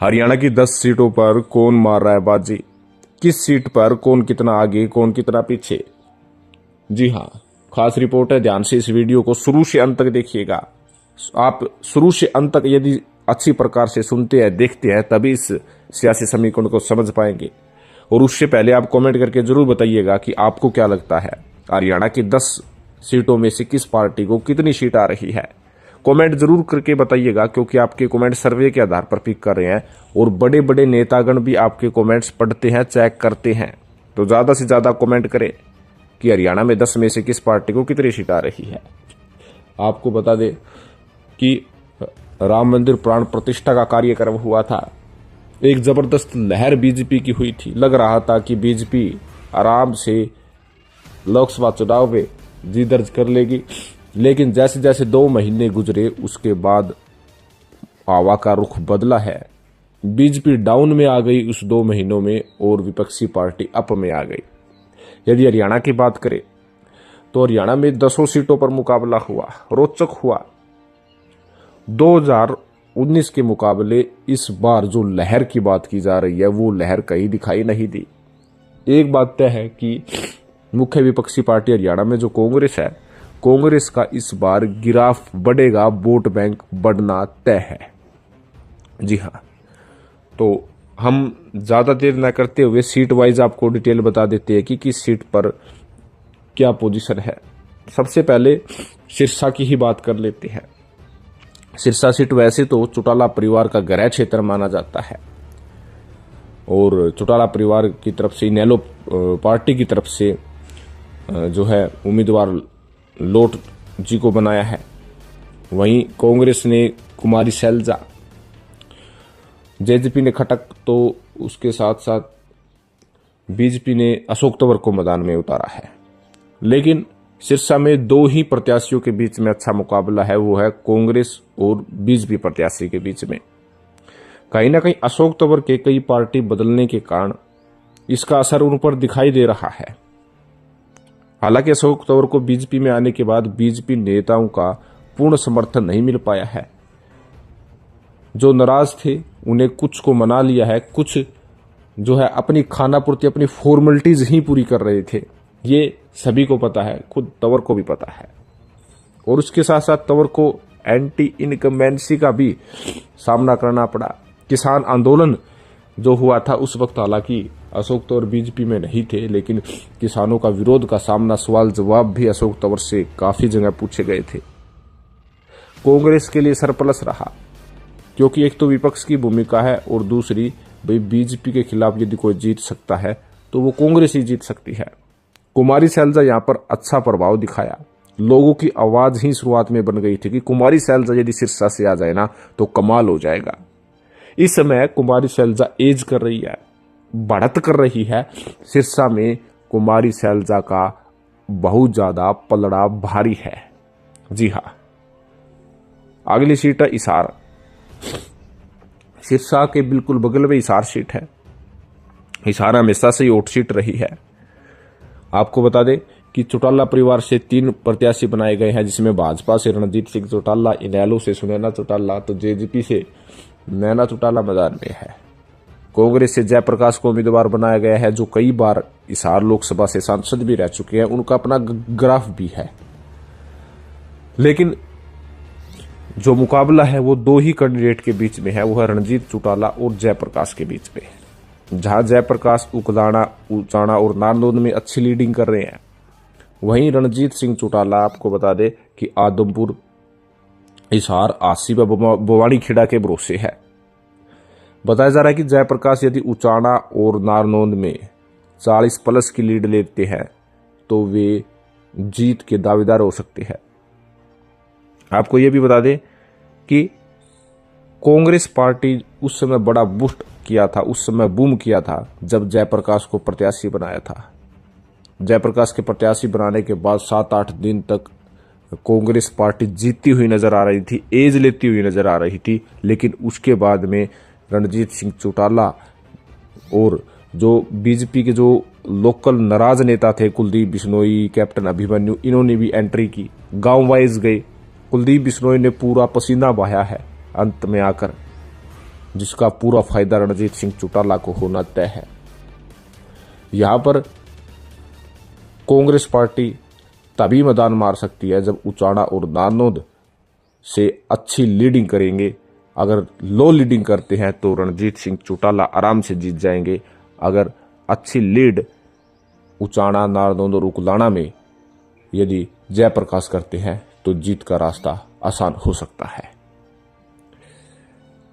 हरियाणा की 10 सीटों पर कौन मार रहा है बाजी, किस सीट पर कौन कितना आगे कौन कितना पीछे। जी हाँ, खास रिपोर्ट है, ध्यान से इस वीडियो को शुरू से अंत तक देखिएगा। आप शुरू से अंत तक यदि अच्छी प्रकार से सुनते हैं देखते हैं तभी इस सियासी समीकरण को समझ पाएंगे। और उससे पहले आप कमेंट करके जरूर बताइएगा कि आपको क्या लगता है हरियाणा की 10 सीटों में से किस पार्टी को कितनी सीट आ रही है। कमेंट जरूर करके बताइएगा, क्योंकि आपके कमेंट सर्वे के आधार पर पिक कर रहे हैं और बड़े बड़े नेतागण भी आपके कमेंट्स पढ़ते हैं, चेक करते हैं। तो ज्यादा से ज्यादा कमेंट करें कि हरियाणा में 10 में से किस पार्टी को कितनी सीट आ रही है। आपको बता दें कि राम मंदिर प्राण प्रतिष्ठा का कार्यक्रम हुआ था। एक जबरदस्त लहर बीजेपी की हुई थी। लग रहा था कि बीजेपी आराम से लोकसभा चुनाव में जीत दर्ज कर लेगी, लेकिन जैसे जैसे 2 महीने गुजरे उसके बाद हवा का रुख बदला है। बीजेपी डाउन में आ गई उस 2 महीनों में और विपक्षी पार्टी अप में आ गई। यदि हरियाणा की बात करें तो हरियाणा में 10 सीटों पर मुकाबला हुआ, रोचक हुआ। 2019 के मुकाबले इस बार जो लहर की बात की जा रही है वो लहर कहीं दिखाई नहीं दी। एक बात तय है कि मुख्य विपक्षी पार्टी हरियाणा में जो कांग्रेस है, कांग्रेस का इस बार गिराफ बढ़ेगा, वोट बैंक बढ़ना तय है। जी हाँ, तो हम ज्यादा देर न करते हुए सीट वाइज आपको डिटेल बता देते हैं कि किस सीट पर क्या पोजीशन है। सबसे पहले सिरसा की ही बात कर लेते हैं। सिरसा सीट वैसे तो चौटाला परिवार का गृह क्षेत्र माना जाता है और चौटाला परिवार की तरफ से इनेलो पार्टी की तरफ से जो है उम्मीदवार लोट जी को बनाया है। वहीं कांग्रेस ने कुमारी सैलजा, जेजेपी ने खटक, तो उसके साथ साथ बीजेपी ने अशोक तंवर को मैदान में उतारा है। लेकिन सिरसा में 2 ही प्रत्याशियों के बीच में अच्छा मुकाबला है, वो है कांग्रेस और बीजेपी प्रत्याशी के बीच में। कहीं ना कहीं अशोक तंवर के कई पार्टी बदलने के कारण इसका असर उन पर दिखाई दे रहा है। हालांकि अशोक तंवर को बीजेपी में आने के बाद बीजेपी नेताओं का पूर्ण समर्थन नहीं मिल पाया है। जो नाराज थे उन्हें कुछ को मना लिया है, कुछ जो है अपनी खानापूर्ति, अपनी फॉर्मेलिटीज ही पूरी कर रहे थे। ये सभी को पता है, खुद तंवर को भी पता है। और उसके साथ साथ तंवर को एंटी इनकम्बेंसी का भी सामना करना पड़ा। किसान आंदोलन जो हुआ था उस वक्त हालांकि अशोक तंवर बीजेपी में नहीं थे, लेकिन किसानों का विरोध का सामना, सवाल जवाब भी अशोक तंवर से काफी जगह पूछे गए थे। कांग्रेस के लिए सरप्लस रहा, क्योंकि एक तो विपक्ष की भूमिका है और दूसरी भाई बीजेपी के खिलाफ यदि कोई जीत सकता है तो वो कांग्रेस ही जीत सकती है। कुमारी सैलजा यहां पर अच्छा प्रभाव दिखाया। लोगों की आवाज ही शुरुआत में बन गई थी कि कुमारी सैलजा यदि सिरसा से आ जाए ना तो कमाल हो जाएगा। इस समय कुमारी सैलजा एज कर रही है, बढ़त कर रही है। सिरसा में कुमारी सैलजा का बहुत ज्यादा पलड़ा भारी है। जी हाँ, अगली सीट है हिसार। सिरसा के बिल्कुल बगल में हिसार सीट है। हिसार हमेशा से वोट सीट रही है। आपको बता दें कि चौटाला परिवार से 3 प्रत्याशी बनाए गए हैं, जिसमें भाजपा से रणजीत सिंह चौटाला, इनेलो से सुनैना चौटाला, तो जेजेपी से नैना चौटाला मैदान में है। कांग्रेस से जयप्रकाश को उम्मीदवार बनाया गया है, जो कई बार हिसार लोकसभा से सांसद भी रह चुके हैं, उनका अपना ग्राफ भी है। लेकिन जो मुकाबला है वो 2 ही कैंडिडेट के बीच में है, वो है रणजीत चौटाला और जयप्रकाश के बीच में। जहां जयप्रकाश उकलाना, उचाना और नारनौंद में अच्छी लीडिंग कर रहे हैं, वहीं रणजीत सिंह चौटाला आपको बता दे कि आदमपुर, हिसार, आसी व बवानी खेड़ा के भरोसे है। बताया जा रहा है कि जयप्रकाश यदि उचाना और नारनौंद में 40+ की लीड लेते हैं तो वे जीत के दावेदार हो सकते हैं। आपको यह भी बता दें कि कांग्रेस पार्टी उस समय बड़ा बूस्ट किया था, उस समय बूम किया था जब जयप्रकाश को प्रत्याशी बनाया था। जयप्रकाश के प्रत्याशी बनाने के बाद 7-8 दिन तक कांग्रेस पार्टी जीतती हुई नजर आ रही थी, एज लेती हुई नजर आ रही थी। लेकिन उसके बाद में रणजीत सिंह चौटाला और जो बीजेपी के जो लोकल नाराज नेता थे, कुलदीप बिश्नोई, कैप्टन अभिमन्यु, इन्होंने भी एंट्री की, गांव वाइज गए। कुलदीप बिश्नोई ने पूरा पसीना बहाया है अंत में आकर। जिसका पूरा फायदा रणजीत सिंह चौटाला को होना तय है। यहां पर कांग्रेस पार्टी तभी मैदान मार सकती है जब उचाना और नारनौंद से अच्छी लीडिंग करेंगे। अगर लो लीडिंग करते हैं तो रणजीत सिंह चौटाला आराम से जीत जाएंगे। अगर अच्छी लीड उचाना, नारनौंद और उकलाना में यदि जयप्रकाश करते हैं तो जीत का रास्ता आसान हो सकता है।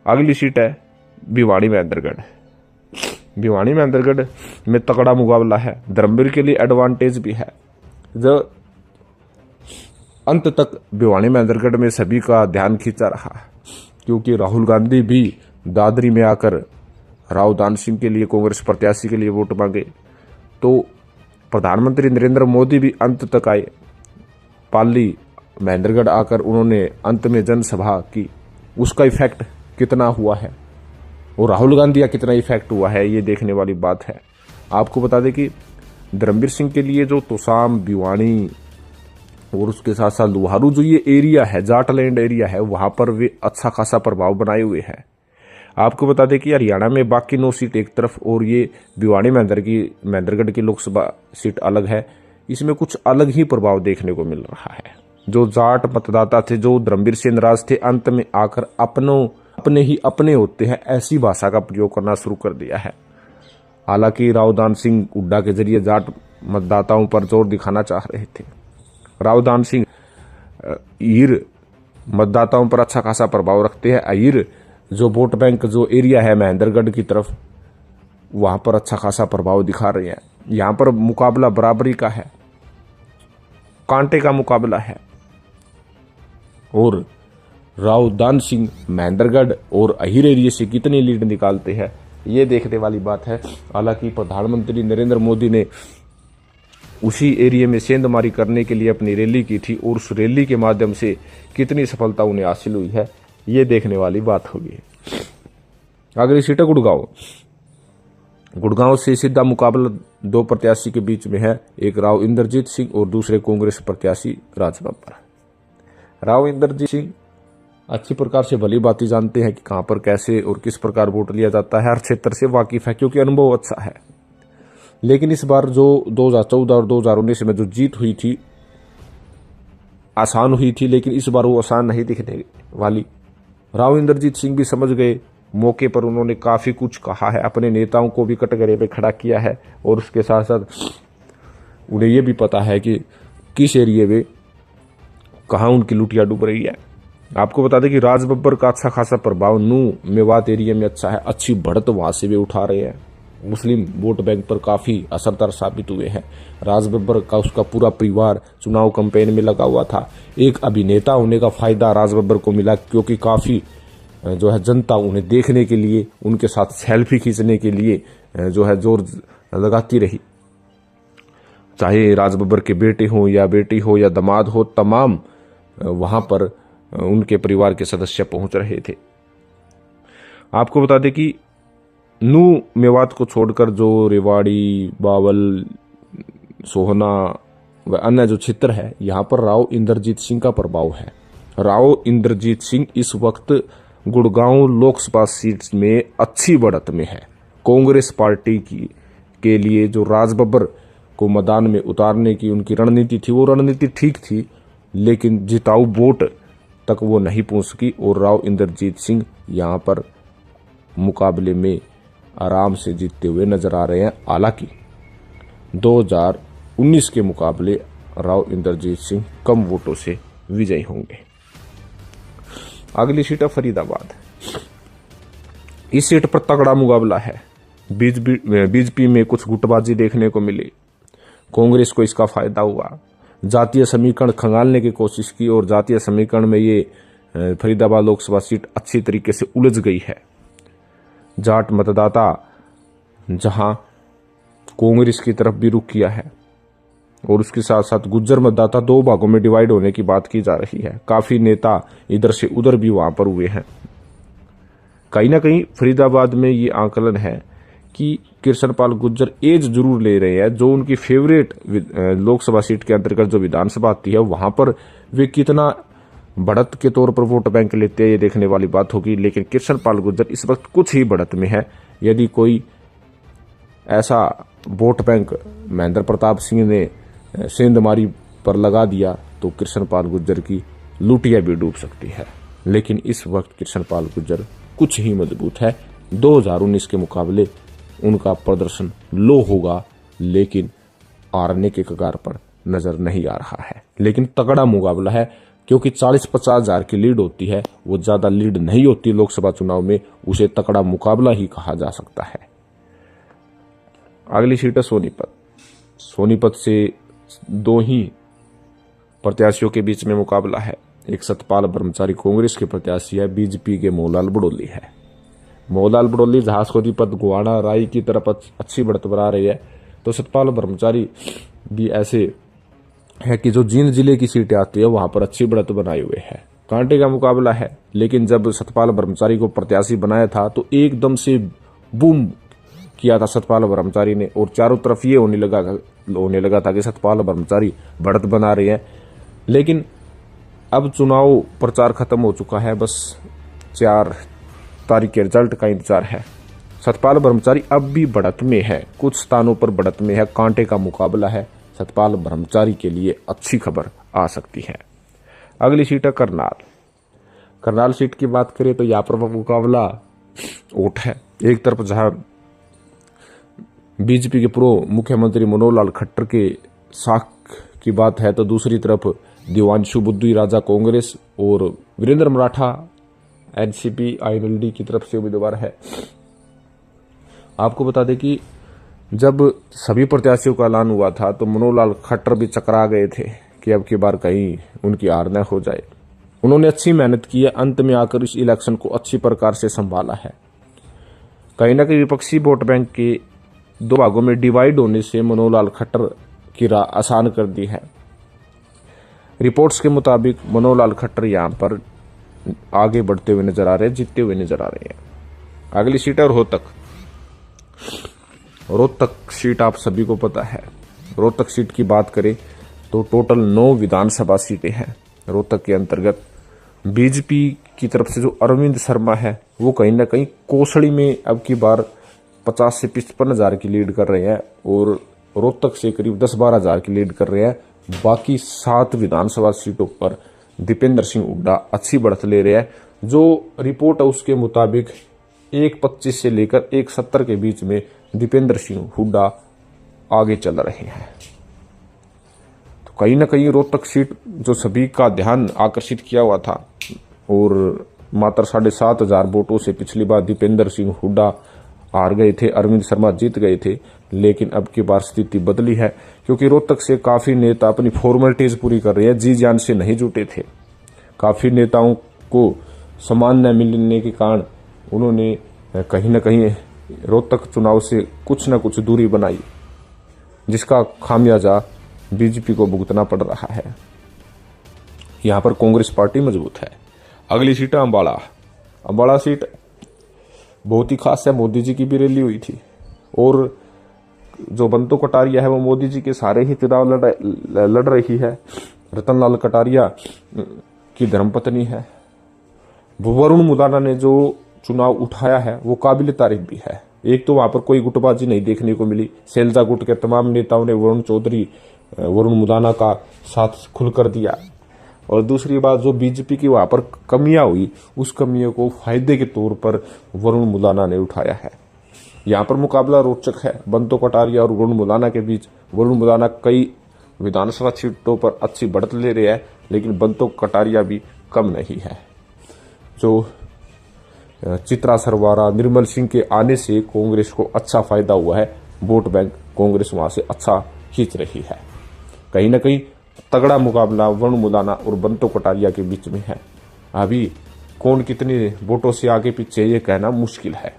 अगली सीट है भिवाड़ी महेंद्रगढ़। भिवाड़ी महेंद्रगढ़ में तगड़ा मुकाबला है। धर्मवीर के लिए एडवांटेज भी है। जो अंत तक भिवाड़ी महेंद्रगढ़ में सभी का ध्यान खींचा रहा है, क्योंकि राहुल गांधी भी दादरी में आकर राव दान सिंह के लिए, कांग्रेस प्रत्याशी के लिए वोट मांगे, तो प्रधानमंत्री नरेंद्र मोदी भी अंत तक आए। पाली महेंद्रगढ़ आकर उन्होंने अंत में जनसभा की। उसका इफेक्ट कितना हुआ है और राहुल गांधी का कितना इफेक्ट हुआ है, ये देखने वाली बात है। आपको बता दें कि धर्मवीर सिंह के लिए जो तोसाम, भिवाड़ी और उसके साथ साथ लुहारू जो ये एरिया है, जाटलैंड एरिया है, वहां पर वे अच्छा खासा प्रभाव बनाए हुए हैं। आपको बता दें कि हरियाणा में बाकी 9 सीट एक तरफ और ये भिवाड़ी महेंद्रगढ़ की लोकसभा सीट अलग है। इसमें कुछ अलग ही प्रभाव देखने को मिल रहा है। जो जाट मतदाता थे, जो धर्मवीर से नाराज थे, अंत में आकर अपने ही अपने होते हैं ऐसी भाषा का प्रयोग करना शुरू कर दिया है। हालांकि राव दान सिंह हुड्डा के जरिए जाट मतदाताओं पर जोर दिखाना चाह रहे थे। राव दान सिंह ईर मतदाताओं पर अच्छा खासा प्रभाव रखते हैं। ईर जो वोट बैंक जो एरिया है महेंद्रगढ़ की तरफ, वहां पर अच्छा खासा प्रभाव दिखा रहे हैं। यहां पर मुकाबला बराबरी का है, कांटे का मुकाबला है और राव दान सिंह महेंद्रगढ़ और अहिर एरिया से कितनी लीड निकालते हैं, ये देखने वाली बात है। हालांकि प्रधानमंत्री नरेंद्र मोदी ने उसी एरिया में सेंधमारी करने के लिए अपनी रैली की थी और उस रैली के माध्यम से कितनी सफलता उन्हें हासिल हुई है, ये देखने वाली बात होगी। अगली सीट है गुड़गांव। गुड़गांव से सीधा मुकाबला 2 प्रत्याशी के बीच में है, एक राव इंद्रजीत सिंह और दूसरे कांग्रेस प्रत्याशी राज बब्बर। राव इंद्रजीत सिंह अच्छी प्रकार से भली बातें जानते हैं कि कहां पर कैसे और किस प्रकार वोट लिया जाता है, हर क्षेत्र से वाकिफ है क्योंकि अनुभव अच्छा है। लेकिन इस बार जो 2014 और 2019 में जो जीत हुई थी आसान हुई थी, लेकिन इस बार वो आसान नहीं दिखने वाली। राव इंद्रजीत सिंह भी समझ गए, मौके पर उन्होंने काफी कुछ कहा है, अपने नेताओं को भी कटघरे पे खड़ा किया है और उसके साथ साथ उन्हें यह भी पता है कि किस एरिया में कहां उनकी लुटिया डूब रही है। आपको बता दें कि राज बब्बर का अच्छा खासा प्रभाव नू मेवात एरिया में अच्छा है, अच्छी बढ़त वहां से भी उठा रहे हैं, मुस्लिम वोट बैंक पर काफी असरदार साबित हुए हैं। राज बब्बर का उसका पूरा परिवार चुनाव कैंपेन में लगा हुआ था। एक अभिनेता होने का फायदा राज बब्बर को मिला, क्योंकि काफी जो है जनता उन्हें देखने के लिए, उनके साथ सेल्फी खींचने के लिए जो है जोर लगाती रही। चाहे राज बब्बर के बेटे हो या बेटी हो या दामाद हो, तमाम वहां पर उनके परिवार के सदस्य पहुंच रहे थे। आपको बता दें कि नू मेवात को छोड़कर जो रेवाड़ी, बावल, सोहना व अन्य जो क्षेत्र है, यहां पर राव इंद्रजीत सिंह का प्रभाव है। राव इंद्रजीत सिंह इस वक्त गुड़गांव लोकसभा सीट में अच्छी बढ़त में है। कांग्रेस पार्टी के लिए जो राज बब्बर को मैदान में उतारने की उनकी रणनीति थी, वो रणनीति ठीक थी, लेकिन जिताऊ वोट तक वो नहीं पहुंच सकी और राव इंद्रजीत सिंह यहां पर मुकाबले में आराम से जीतते हुए नजर आ रहे हैं। हालांकि 2019 के मुकाबले राव इंद्रजीत सिंह कम वोटों से विजयी होंगे। अगली सीट है फरीदाबाद। इस सीट पर तगड़ा मुकाबला है। बीजेपी में कुछ गुटबाजी देखने को मिली, कांग्रेस को इसका फायदा हुआ। जातीय समीकरण खंगालने की कोशिश की और जातीय समीकरण में ये फरीदाबाद लोकसभा सीट अच्छी तरीके से उलझ गई है। जाट मतदाता जहां कांग्रेस की तरफ भी रुख किया है और उसके साथ साथ गुज्जर मतदाता 2 भागों में डिवाइड होने की बात की जा रही है। काफी नेता इधर से उधर भी वहां पर हुए हैं। कहीं ना कहीं फरीदाबाद में ये आकलन है कि कृष्णपाल गुज्जर एज जरूर ले रहे हैं। जो उनकी फेवरेट लोकसभा सीट के अंतर्गत जो विधानसभा आती है, वहां पर वे कितना बढ़त के तौर पर वोट बैंक लेते हैं, ये देखने वाली बात होगी। लेकिन कृष्णपाल गुर्जर इस वक्त कुछ ही बढ़त में है। यदि कोई ऐसा वोट बैंक महेंद्र प्रताप सिंह ने सेंधमारी पर लगा दिया तो कृष्णपाल गुर्जर की लुटिया भी डूब सकती है। लेकिन इस वक्त कृष्णपाल गुर्जर कुछ ही मजबूत है। 2019 के मुकाबले उनका प्रदर्शन लो होगा, लेकिन हारने के कगार पर नजर नहीं आ रहा है। लेकिन तगड़ा मुकाबला है, क्योंकि 40-50 हजार की लीड होती है, वो ज्यादा लीड नहीं होती लोकसभा चुनाव में, उसे तगड़ा मुकाबला ही कहा जा सकता है। अगली सीट है सोनीपत। सोनीपत से दो ही प्रत्याशियों के बीच में मुकाबला है। एक सतपाल ब्रह्मचारी कांग्रेस के प्रत्याशी है, बीजेपी के मोहनलाल बड़ौली है। मोहनलाल बड़ौली जहां सोनीपत गोवाना राय की तरफ अच्छी बढ़त बना रही है, तो सतपाल ब्रह्मचारी भी ऐसे है कि जो जींद जिले की सीटें आती है वहां पर अच्छी बढ़त बनाए हुए है। कांटे का मुकाबला है, लेकिन जब सतपाल ब्रह्मचारी को प्रत्याशी बनाया था तो एकदम से बूम किया था सतपाल ब्रह्मचारी ने, और चारों तरफ ये होने लगा था कि सतपाल ब्रह्मचारी बढ़त बना रहे हैं। लेकिन अब चुनाव प्रचार खत्म हो चुका है, बस 4 तारीख के रिजल्ट का इंतजार है। सतपाल ब्रह्मचारी अब भी बढ़त में है, कुछ स्थानों पर बढ़त में है। कांटे का मुकाबला है, सतपाल ब्रह्मचारी के लिए अच्छी खबर आ सकती है। अगली सीट है करनाल। करनाल सीट की बात करें तो यहाँ पर मुकाबला ओट है। एक तरफ जहां बीजेपी के पूर्व मुख्यमंत्री मनोहर लाल खट्टर के साख की बात है, तो दूसरी तरफ दिवांशु बुद्धू राजा कांग्रेस और वीरेंद्र मराठा एनसीपी आईएनएलडी की तरफ से उम्मीदवार है। आपको बता दें कि जब सभी प्रत्याशियों का ऐलान हुआ था तो मनोहर लाल खट्टर भी चकरा गए थे कि अब की बार कहीं उनकी हार न हो जाए। उन्होंने अच्छी मेहनत की है, अंत में आकर इस इलेक्शन को अच्छी प्रकार से संभाला है। कहीं ना कहीं विपक्षी वोट बैंक के 2 भागों में डिवाइड होने से मनोहर लाल खट्टर की राह आसान कर दी है। रिपोर्ट्स के मुताबिक मनोहर लाल खट्टर यहां पर आगे बढ़ते हुए नजर आ रहे हैं, जीतते हुए नजर आ रहे हैं। अगली सीट है रोहतक। रोहतक सीट आप सभी को पता है। रोहतक सीट की बात करें तो टोटल 9 विधानसभा सीटें हैं रोहतक के अंतर्गत। बीजेपी की तरफ से जो अरविंद शर्मा है वो कहीं ना कहीं कोसड़ी में अब की बार 50 से 55 हजार की लीड कर रहे हैं, और रोहतक से करीब 10-12 हजार की लीड कर रहे हैं। बाकी 7 विधानसभा सीटों पर दीपेंद्र सिंह हुड्डा अच्छी बढ़त ले रहे हैं। जो रिपोर्ट है उसके मुताबिक 1.25 से लेकर 1.70 के बीच में दीपेंद्र सिंह हुड्डा आगे चल रहे हैं। तो कहीं ना कहीं रोहतक सीट जो सभी का ध्यान आकर्षित किया हुआ था, और मात्र 7,500 वोटों से पिछली बार दीपेंद्र सिंह हुड्डा हार गए थे, अरविंद शर्मा जीत गए थे। लेकिन अब की बार स्थिति बदली है, क्योंकि रोहतक से काफी नेता अपनी फॉर्मेलिटीज पूरी कर रहे हैं, जी जान से नहीं जुटे थे। काफी नेताओं को सम्मान न मिलने के कारण उन्होंने कहीं न कहीं रोहतक चुनाव से कुछ न कुछ दूरी बनाई, जिसका खामियाजा बीजेपी को भुगतना पड़ रहा है। यहां पर कांग्रेस पार्टी मजबूत है। अगली सीट है अंबाला। अंबाला सीट बहुत ही खास है, मोदी जी की भी रैली हुई थी, और जो बंतो कटारिया है वो मोदी जी के सारे ही चुनाव लड़ रही है। रतनलाल कटारिया की धर्मपत्नी है। वरुण मुदाना ने जो चुनाव उठाया है वो काबिल तारीफ भी है। एक तो वहां पर कोई गुटबाजी नहीं देखने को मिली, सैलजा गुट के तमाम नेताओं ने वरुण मुदाना का साथ खुलकर दिया, और दूसरी बात जो बीजेपी की वहां पर कमियां हुई उस कमियों को फायदे के तौर पर वरुण मुदाना ने उठाया है। यहां पर मुकाबला रोचक है बंतो कटारिया और वरुण मुदाना के बीच। वरुण मुदाना कई विधानसभा सीटों पर अच्छी बढ़त ले रहे हैं, लेकिन बंतो कटारिया भी कम नहीं है। जो चित्रा सरवारा, निर्मल सिंह के आने से कांग्रेस को अच्छा फायदा हुआ है। वोट बैंक कांग्रेस वहां से अच्छा खींच रही है। कहीं ना कहीं तगड़ा मुकाबला वरुण मुदाना और बंतो कटारिया के बीच में है। अभी कौन कितने वोटों से आगे पीछे ये कहना मुश्किल है।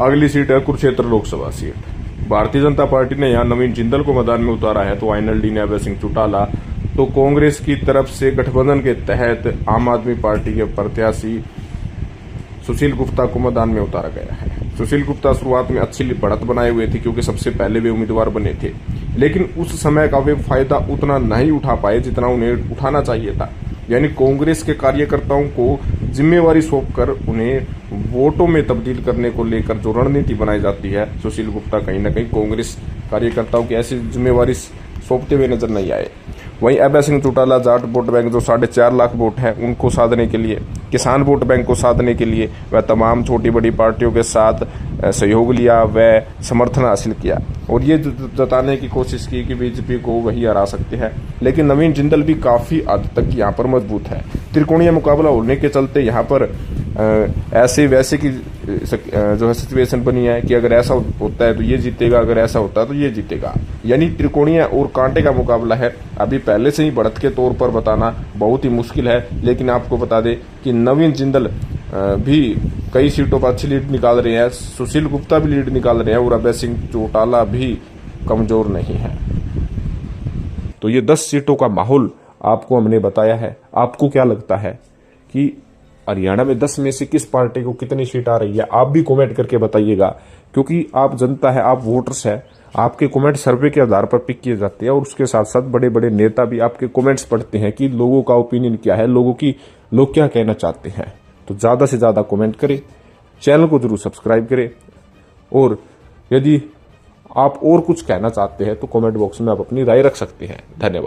अगली सीट है कुरुक्षेत्र लोकसभा सीट। भारतीय जनता पार्टी ने यहां नवीन जिंदल को मैदान में उतारा है, तो आईएनएलडी ने अभय सिंह चौटाला। तो कांग्रेस की तरफ से गठबंधन के तहत आम आदमी पार्टी के प्रत्याशी सुशील गुप्ता को मैदान में उतारा गया है। सुशील गुप्ता शुरुआत में अच्छी बढ़त बनाए हुए थे, क्योंकि सबसे पहले वे उम्मीदवार बने थे, लेकिन उस समय का वे फायदा उतना नहीं उठा पाए जितना उन्हें उठाना चाहिए था। यानी कांग्रेस के कार्यकर्ताओं को जिम्मेवारी सौंपकर उन्हें वोटों में तब्दील करने को लेकर जो रणनीति बनाई जाती है, सुशील गुप्ता कहीं ना कहीं कांग्रेस कार्यकर्ताओं की ऐसी जिम्मेवारी सौंपते हुए नजर नहीं आए। वहीं अभय सिंह चौटाला जाट वोट बैंक जो 4.5 लाख वोट हैं उनको साधने के लिए, किसान वोट बैंक को साधने के लिए वह तमाम छोटी बड़ी पार्टियों के साथ सहयोग लिया, वह समर्थन हासिल किया और ये जताने की कोशिश की कि बीजेपी को वही हरा सकते हैं। लेकिन नवीन जिंदल भी काफी हद तक यहाँ पर मजबूत है। त्रिकोणीय मुकाबला होने के चलते यहाँ पर ऐसे वैसे की जो है सिचुएशन बनी है कि अगर ऐसा होता है तो ये जीतेगा, अगर ऐसा होता है तो ये जीतेगा। यानी त्रिकोणीय और कांटे का मुकाबला है। अभी पहले से ही बढ़त के तौर पर बताना बहुत ही मुश्किल है, लेकिन आपको बता दें कि नवीन जिंदल भी कई सीटों पर अच्छी लीड निकाल रहे हैं, सुशील गुप्ता भी लीड निकाल रहे हैं और अभय सिंह चौटाला भी कमजोर नहीं है। तो ये 10 सीटों का माहौल आपको हमने बताया है। आपको क्या लगता है कि हरियाणा में 10 में से किस पार्टी को कितनी सीट आ रही है? आप भी कमेंट करके बताइएगा, क्योंकि आप जनता है, आप वोटर्स है, आपके कमेंट सर्वे के आधार पर पिक किए जाते हैं और उसके साथ साथ बड़े बड़े नेता भी आपके कमेंट्स पढ़ते हैं कि लोगों का ओपिनियन क्या है, लोग क्या कहना चाहते हैं। तो ज्यादा से ज्यादा कमेंट करें, चैनल को जरूर सब्सक्राइब करें और यदि आप और कुछ कहना चाहते हैं तो कमेंट बॉक्स में आप अपनी राय रख सकते हैं। धन्यवाद।